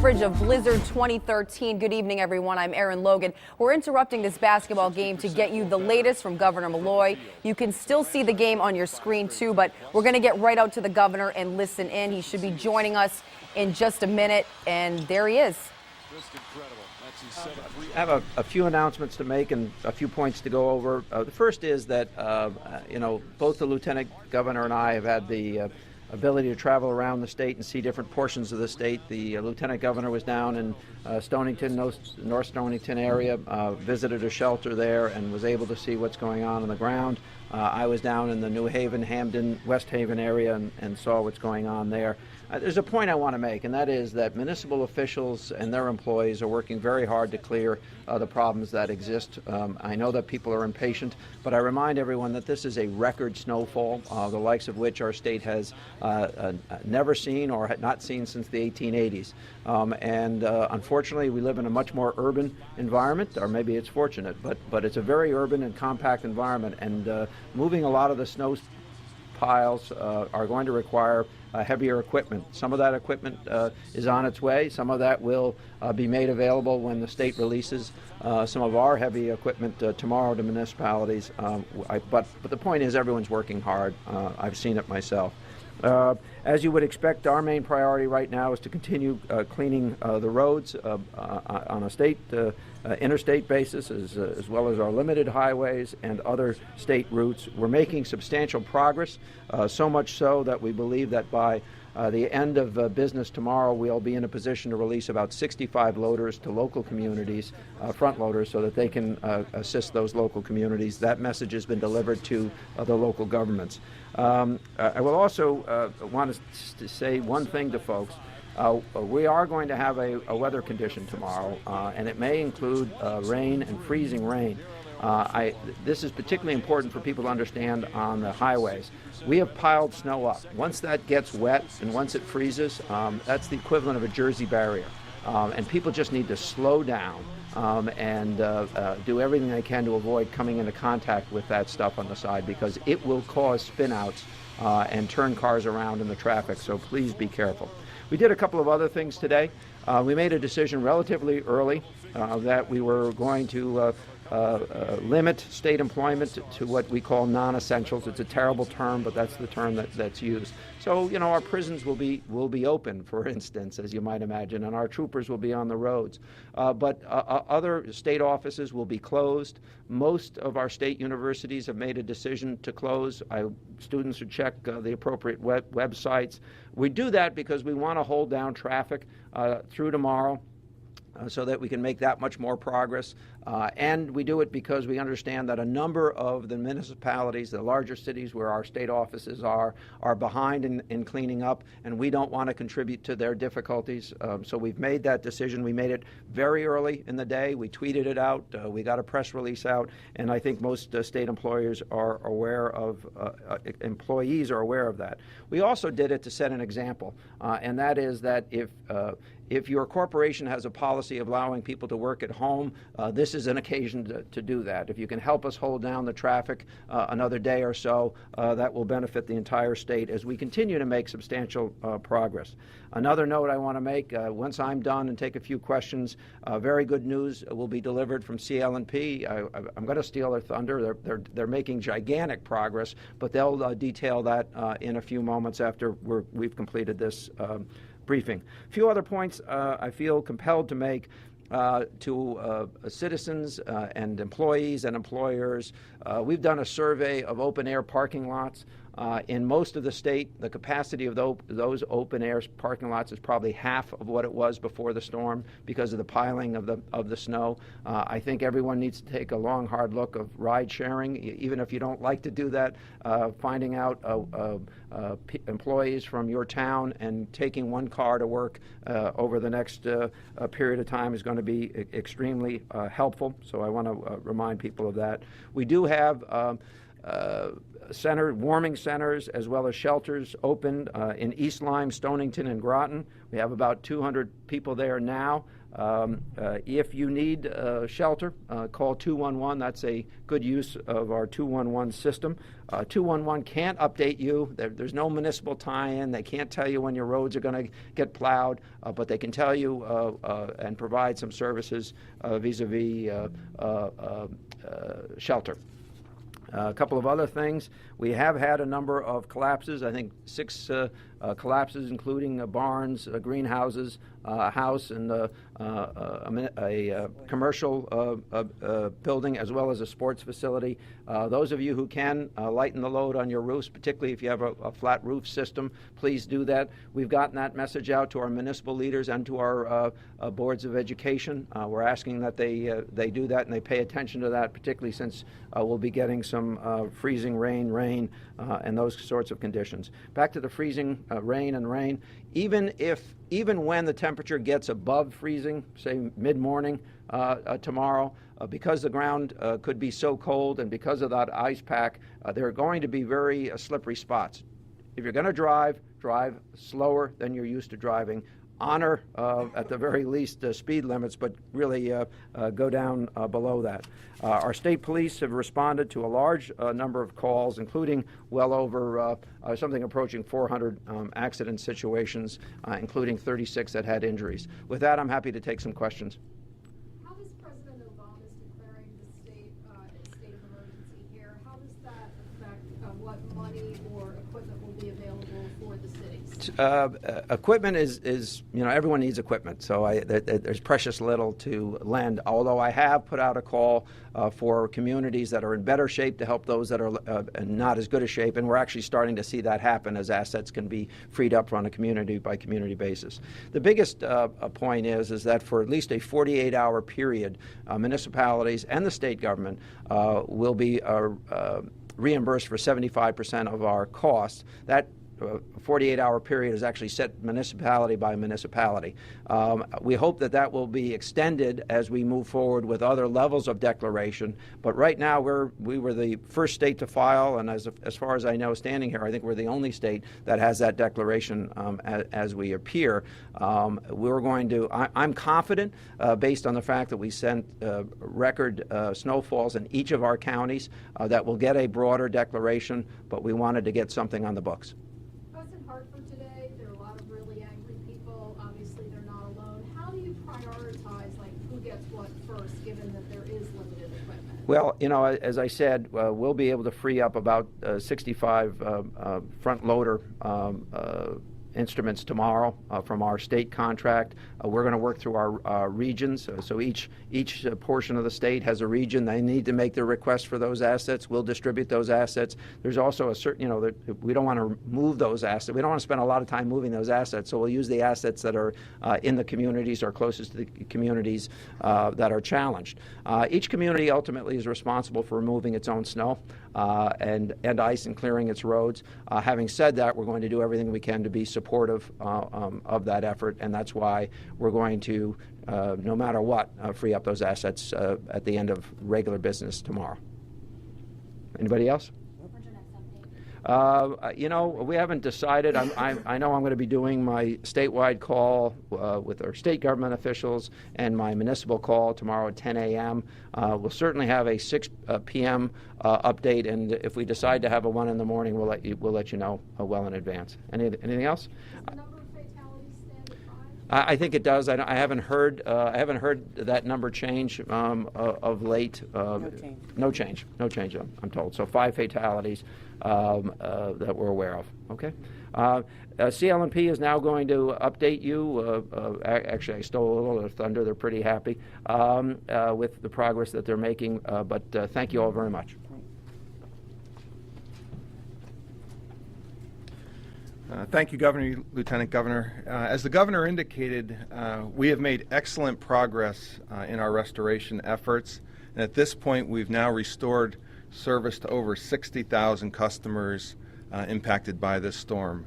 coverage of Blizzard 2013. Good evening, everyone. I'm Aaron Logan. We're interrupting this basketball game to get you the latest from Governor Malloy. You can still see the game on your screen, too, but we're going to get right out to the governor and listen in. He should be joining us in just a minute, and there he is. I have a few announcements to make and a few points to go over. The first is that, both the Lieutenant Governor and I have had the ability to travel around the state and see different portions of the state. The Lieutenant Governor was down in Stonington, North Stonington area, visited a shelter there and was able to see what's going on the ground. I was down in the New Haven, Hamden, West Haven area and saw what's going on there. There's a point I want to make, and that is that municipal officials and their employees are working very hard to clear the problems that exist. I know that people are impatient, but I remind everyone that this is a record snowfall, the likes of which our state has never seen or had not seen since the 1880s. Unfortunately, we live in a much more urban environment, or maybe it's fortunate, but it's a very urban and compact environment, and moving a lot of the snow piles are going to require heavier equipment. Some of that equipment is on its way. Some of that will be made available when the state releases some of our heavy equipment tomorrow to municipalities. But the point is, everyone's working hard. I've seen it myself. As you would expect, our main priority right now is to continue cleaning the roads on a state, interstate basis, as well as our limited highways and other state routes. We're making substantial progress, so much so that we believe that by the end of business tomorrow, we'll be in a position to release about 65 loaders to local communities, front loaders, so that they can assist those local communities. That message has been delivered to the local governments. I will also want to say one thing to folks. We are going to have a weather condition tomorrow, and it may include rain and freezing rain. This is particularly important for people to understand on the highways. We have piled snow up. Once that gets wet and once it freezes, that's the equivalent of a Jersey barrier. And people just need to slow down and do everything they can to avoid coming into contact with that stuff on the side, because it will cause spinouts and turn cars around in the traffic, so please be careful. We did a couple of other things today. We made a decision relatively early that we were going to limit state employment to what we call non-essentials. It's a terrible term, but that's the term that's used. So, our prisons will be open, for instance, as you might imagine, and our troopers will be on the roads. But other state offices will be closed. Most of our state universities have made a decision to close. Students should check the appropriate websites. We do that because we want to hold down traffic through tomorrow, so that we can make that much more progress. And we do it because we understand that a number of the municipalities, the larger cities where our state offices are behind in cleaning up, and we don't want to contribute to their difficulties. So we've made that decision. We made it very early in the day. We tweeted it out. We got a press release out, and I think most state employers are aware of, employees are aware of that. We also did it to set an example, and that is that if your corporation has a policy of allowing people to work at home, this is an occasion to do that. If you can help us hold down the traffic another day or so, that will benefit the entire state as we continue to make substantial progress. Another note I want to make, once I'm done and take a few questions, very good news will be delivered from CL&P. I'm going to steal their thunder. They're making gigantic progress, but they'll detail that in a few moments after we've completed this briefing. A few other points I feel compelled to make to citizens and employees and employers. We've done a survey of open-air parking lots. In most of the state, the capacity of those open-air parking lots is probably half of what it was before the storm because of the piling of the snow. I think everyone needs to take a long, hard look of ride sharing, even if you don't like to do that. Finding out employees from your town and taking one car to work over the next period of time is going to be extremely helpful. So I want to remind people of that. We do have warming centers as well as shelters opened in East Lyme, Stonington, and Groton. We have about 200 people there now. If you need shelter, call 211. That's a good use of our 211 system. 211 can't update you. There's no municipal tie-in. They can't tell you when your roads are going to get plowed, but they can tell you and provide some services vis-a-vis shelter. A couple of other things. We have had a number of collapses, I think 6 collapses, including barns, greenhouses, a house, and a commercial building, as well as a sports facility. Those of you who can lighten the load on your roofs, particularly if you have a flat roof system, please do that. We've gotten that message out to our municipal leaders and to our boards of education. We're asking that they do that and they pay attention to that, particularly since we'll be getting some freezing rain, and those sorts of conditions. Back to the freezing rain. Even when the temperature gets above freezing, say mid-morning tomorrow, because the ground could be so cold and because of that ice pack, there are going to be very slippery spots. If you're going to drive slower than you're used to driving. Honor, at the very least, speed limits, but really go down below that. Our state police have responded to a large number of calls, including well over something approaching 400 accident situations, including 36 that had injuries. With that, I'm happy to take some questions. How does President Obama's declaring the state of emergency here, how does that affect what money or equipment will be available for the cities? Equipment is everyone needs equipment, so there's precious little to lend, although I have put out a call for communities that are in better shape to help those that are not as good a shape, and we're actually starting to see that happen as assets can be freed up on a community-by-community basis. The biggest point is that for at least a 48-hour period, municipalities and the state government will be reimbursed for 75% of our costs. That 48-hour period is actually set municipality by municipality. We hope that will be extended as we move forward with other levels of declaration. But right now, we were the first state to file, and as far as I know, standing here, I think we're the only state that has that declaration as we appear. I'm confident, based on the fact that we sent record snowfalls in each of our counties, that we'll get a broader declaration, but we wanted to get something on the books. Today, there are a lot of really angry people. Obviously, they're not alone. How do you prioritize, who gets what first, given that there is limited equipment? Well, as I said, we'll be able to free up about 65 front loader instruments tomorrow from our state contract. We're going to work through our regions. So each portion of the state has a region. They need to make their request for those assets. We'll distribute those assets. There's also a certain, we don't want to move those assets. We don't want to spend a lot of time moving those assets. So we'll use the assets that are in the communities or closest to the communities that are challenged. Each community ultimately is responsible for removing its own snow and ice and clearing its roads. Having said that, we're going to do everything we can to be supportive of that effort, and that's why we're going to, no matter what, free up those assets at the end of regular business tomorrow. Anybody else? We haven't decided. I know I'm going to be doing my statewide call with our state government officials and my municipal call tomorrow at 10 a.m. We'll certainly have a 6 p.m. Update, and if we decide to have a 1 in the morning, we'll let you know well in advance. Anything else? Does the number of fatalities stand at 5? I think it does. I haven't heard that number change of late. No change. I'm told. So 5 fatalities that we're aware of. Okay. CLNP is now going to update you. Actually, I stole a little of the thunder. They're pretty happy with the progress that they're making. But thank you all very much. Thank you, Governor, Lieutenant Governor. As the Governor indicated, we have made excellent progress in our restoration efforts. And at this point, we've now restored service to over 60,000 customers impacted by this storm.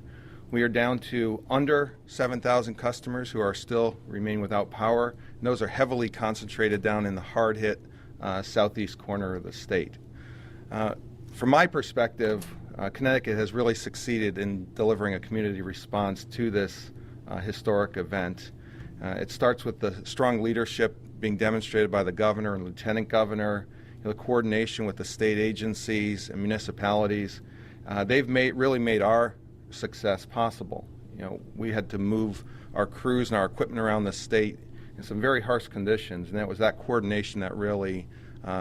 We are down to under 7,000 customers who are still remain without power. And those are heavily concentrated down in the hard-hit southeast corner of the state. From my perspective, Connecticut has really succeeded in delivering a community response to this historic event. It starts with the strong leadership being demonstrated by the governor and lieutenant governor, the coordination with the state agencies and municipalities. They've really made our success possible. We had to move our crews and our equipment around the state in some very harsh conditions, and it was that coordination that really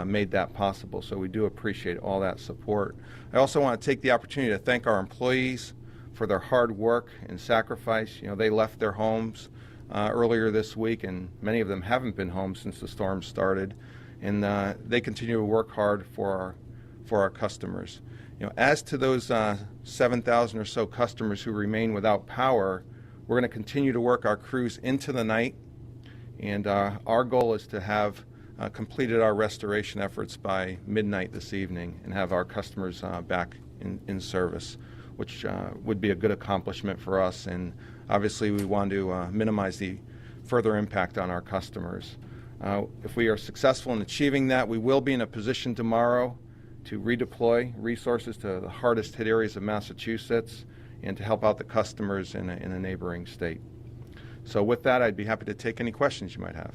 made that possible. So we do appreciate all that support. I also want to take the opportunity to thank our employees for their hard work and sacrifice. They left their homes earlier this week, and many of them haven't been home since the storm started, and they continue to work hard for our customers. As to those 7,000 or so customers who remain without power, we're going to continue to work our crews into the night, and our goal is to have completed our restoration efforts by midnight this evening and have our customers back in service, which would be a good accomplishment for us. And obviously we want to minimize the further impact on our customers. If we are successful in achieving that, we will be in a position tomorrow to redeploy resources to the hardest hit areas of Massachusetts and to help out the customers in a neighboring state. So with that, I'd be happy to take any questions you might have.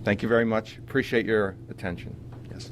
Thank you very much. Appreciate your attention. Yes.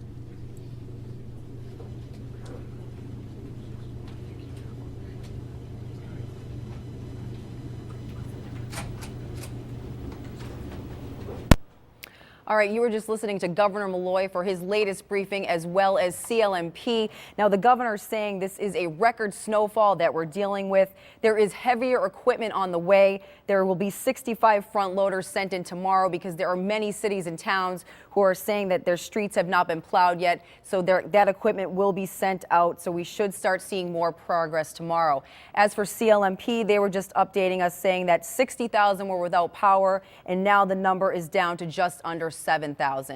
All right, you were just listening to Governor Malloy for his latest briefing, as well as CLMP. Now, the governor's saying this is a record snowfall that we're dealing with. There is heavier equipment on the way. There will be 65 front loaders sent in tomorrow because there are many cities and towns who are saying that their streets have not been plowed yet. So that equipment will be sent out. So we should start seeing more progress tomorrow. As for CLMP, they were just updating us saying that 60,000 were without power, and now the number is down to just under 7,000.